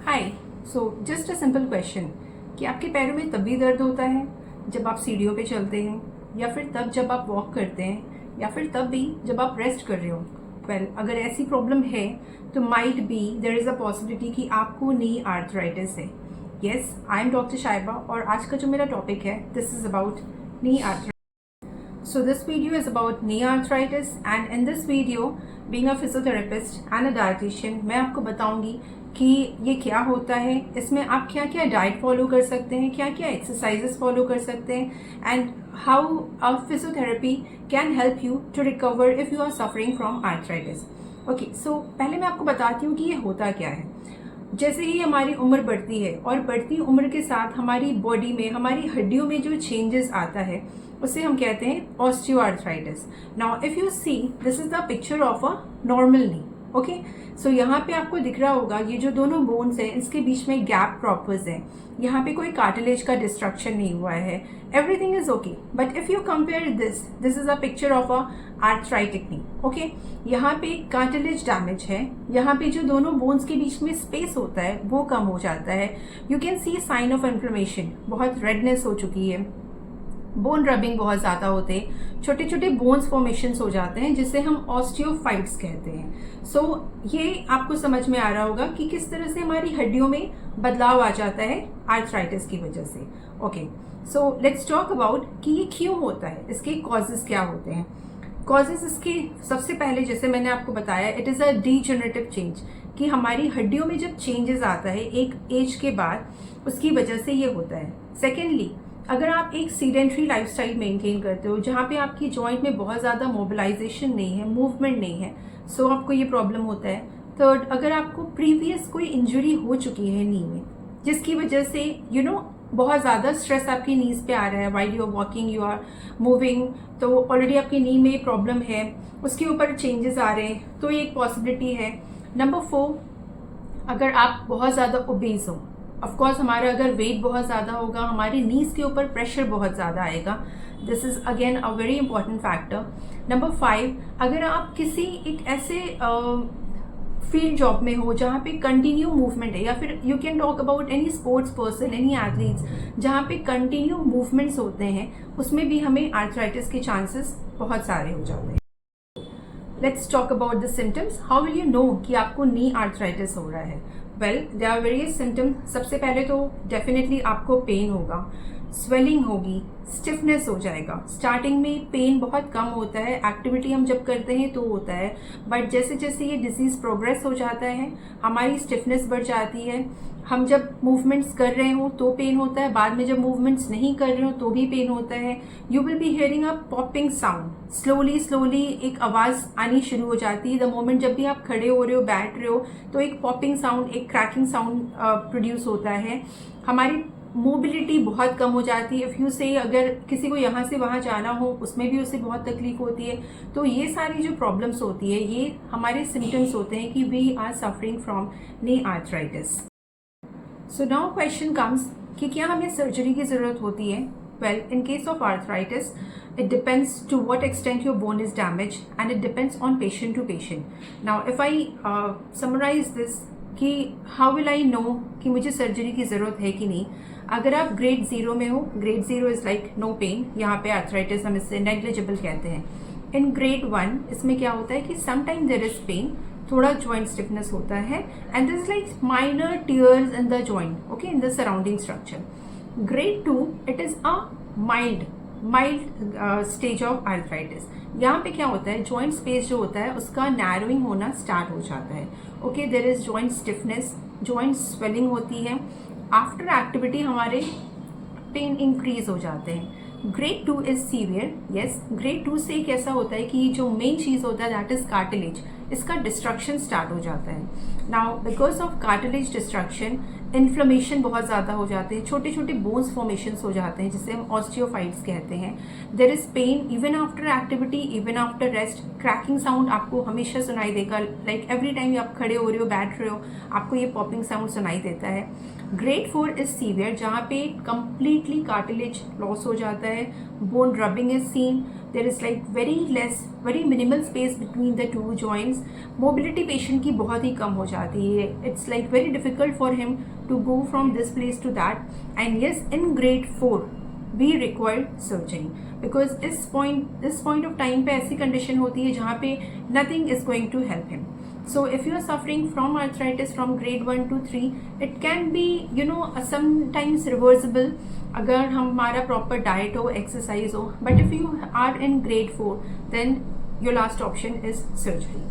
Hi. So just a simple question कि आपके पैरों में तब भी दर्द होता है जब आप सीढ़ियों पे चलते हैं, या फिर तब जब आप वॉक करते हैं, या फिर तब भी जब आप रेस्ट कर रहे हो? अगर ऐसी प्रॉब्लम है तो might be there is a possibility कि आपको नी आर्थराइटिस है। Yes, I am doctor Shaiba और आज का जो मेरा टॉपिक है this is about knee arthritis. So this video is about knee arthritis, and in this video, being a physiotherapist and a dietitian, मैं आपको बताऊंगी कि ये क्या होता है, इसमें आप क्या क्या डाइट फॉलो कर सकते हैं, क्या क्या एक्सरसाइजेस फॉलो कर सकते हैं, and how a physiotherapy can help you to recover if you are suffering from arthritis. Okay, so पहले मैं आपको बताती हूँ कि ये होता क्या है. जैसे ही हमारी उम्र बढ़ती है और बढ़ती उम्र के साथ हमारी बॉडी में, हमारी हड्डियों में जो चेंजेस आता है उसे हम कहते हैं osteoarthritis. Now if you see, this is the picture of a normal knee. Okay, so यहाँ पे आपको दिख रहा होगा ये जो दोनों बोन्स हैं इसके बीच में गैप प्रॉपर्स है. यहाँ पे कोई कार्टिलेज का डिस्ट्रक्शन नहीं हुआ है. Everything is okay. But if you compare this is a picture of a arthritic knee. Okay, यहाँ पे कार्टिलेज डैमेज है. यहाँ पे जो दोनों बोन्स के बीच में स्पेस होता है वो कम हो जाता है. You can see sign of inflammation, बहुत रेडनेस हो चुकी है, बोन रबिंग बहुत ज़्यादा होते हैं, छोटे छोटे बोन्स फॉर्मेशंस हो जाते हैं जिसे हम ऑस्टियोफाइट्स कहते हैं. सो ये आपको समझ में आ रहा होगा कि किस तरह से हमारी हड्डियों में बदलाव आ जाता है आर्थराइटिस की वजह से. Okay, so let's talk about कि ये क्यों होता है, इसके कॉजेज क्या होते हैं. कॉजेज इसके सबसे पहले, जैसे मैंने आपको बताया, it is a degenerative change, कि हमारी हड्डियों में जब चेंजेस आता है एक एज के बाद, उसकी वजह से ये होता है. सेकेंडली, अगर आप एक सीडेंट्री लाइफस्टाइल मेंटेन करते हो जहाँ पे आपकी जॉइंट में बहुत ज़्यादा मोबिलाइजेशन नहीं है, मूवमेंट नहीं है, सो आपको ये प्रॉब्लम होता है. थर्ड, अगर आपको प्रीवियस कोई इंजरी हो चुकी है नी में जिसकी वजह से बहुत ज़्यादा स्ट्रेस आपकी नीज पे आ रहा है, while you are walking, you are moving, तो ऑलरेडी आपकी नी में प्रॉब्लम है, उसके ऊपर चेंजेस आ रहे हैं, तो ये एक पॉसिबिलिटी है. नंबर 4, अगर आप बहुत ज़्यादा ओबीज हो, ऑफकोर्स हमारा अगर वेट बहुत ज़्यादा होगा, हमारी नीज के ऊपर प्रेशर बहुत ज़्यादा आएगा. This is again a very important factor. Number 5, अगर आप किसी एक ऐसे फील्ड जॉब में हो जहाँ पे कंटिन्यू मूवमेंट है, या फिर you can talk about any sports person, any athletes, जहाँ पे कंटिन्यू मूवमेंट्स होते हैं, उसमें भी हमें आर्थराइटिस के चांसेस बहुत सारे हो जाते हैं. Let's talk about the symptoms. How will you know कि आपको नी आर्थराइटिस हो रहा है? Well, there are various symptoms. सबसे पहले तो डेफिनेटली आपको पेन होगा, स्वेलिंग होगी, स्टिफनेस हो जाएगा. स्टार्टिंग में पेन बहुत कम होता है, एक्टिविटी हम जब करते हैं तो होता है, बट जैसे जैसे ये डिजीज प्रोग्रेस हो जाता है हमारी स्टिफनेस बढ़ जाती है. हम जब मूवमेंट्स कर रहे हो तो पेन होता है, बाद में जब मूवमेंट्स नहीं कर रहे हो तो भी पेन होता है. You will be hearing a popping sound. Slowly slowly एक आवाज़ आनी शुरू हो जाती है. द मोमेंट जब भी आप खड़े हो रहे हो, बैठ रहे हो, तो एक पॉपिंग साउंड, एक क्रैकिंग साउंड प्रोड्यूस होता है. हमारी मोबिलिटी बहुत कम हो जाती है. इफ़ यू से अगर किसी को यहाँ से वहाँ जाना हो उसमें भी उसे बहुत तकलीफ होती है. तो ये सारी जो प्रॉब्लम्स होती है ये हमारे सिम्टम्स होते हैं कि we are suffering from knee arthritis. So now question comes कि क्या हमें सर्जरी की ज़रूरत होती है? Well, in case of arthritis, it depends to what extent your bone is damaged, and it depends on patient to patient. Now, if I summarize this, कि how will I know कि मुझे surgery की ज़रूरत है कि नहीं? अगर आप ग्रेड 0 में हो, grade 0 is like no pain, यहाँ पे आर्थराइटिस हम इससे नेग्लिजिबल कहते हैं. इन ग्रेड 1 इसमें क्या होता है कि समटाइम देयर इज पेन, थोड़ा जॉइंट स्टिफनेस होता है, and this like minor tears in the joint, okay, in the surrounding structure. Grade 2, it is a mild stage of arthritis. यहाँ पे क्या होता है, जॉइंट स्पेस जो होता है उसका नैरोइंग होना स्टार्ट हो जाता है. Okay, there is joint stiffness, joint swelling होती है. आफ्टर एक्टिविटी हमारे पेन इंक्रीज हो जाते हैं. Grade 2 is severe. Yes, grade 2 से कैसा होता है कि जो मेन चीज़ होता है दैट इज कार्टिलेज, इसका डिस्ट्रक्शन स्टार्ट हो जाता है. Now because of cartilage destruction inflammation बहुत ज़्यादा हो जाते हैं, छोटे छोटे बोन्स फॉर्मेशंस हो जाते हैं जिसे हम ऑस्टियोफाइट्स कहते हैं. There is pain even after activity, even after rest. Cracking sound आपको हमेशा सुनाई देगा, लाइक एवरी टाइम आप खड़े हो रहे हो, बैठ रहे हो, आपको ये पॉपिंग साउंड सुनाई देता है. ग्रेड 4 इज सीवियर, जहाँ पे कंप्लीटली कार्टिलेज लॉस हो जाता है, bone rubbing is seen. There is like very minimal space between the two joints, mobility patient की बहुत ही कम हो जाती है. It's like very difficult for him to go from this place to that. And yes, in grade 4 we required surgery, because इस point of time पे ऐसी कंडीशन होती है जहाँ पे nothing is going to help him. So if you are suffering from arthritis from grade 1 to 3, it can be sometimes reversible अगर हमारा proper diet हो, exercise हो. But if you are in grade 4, then your last option is surgery.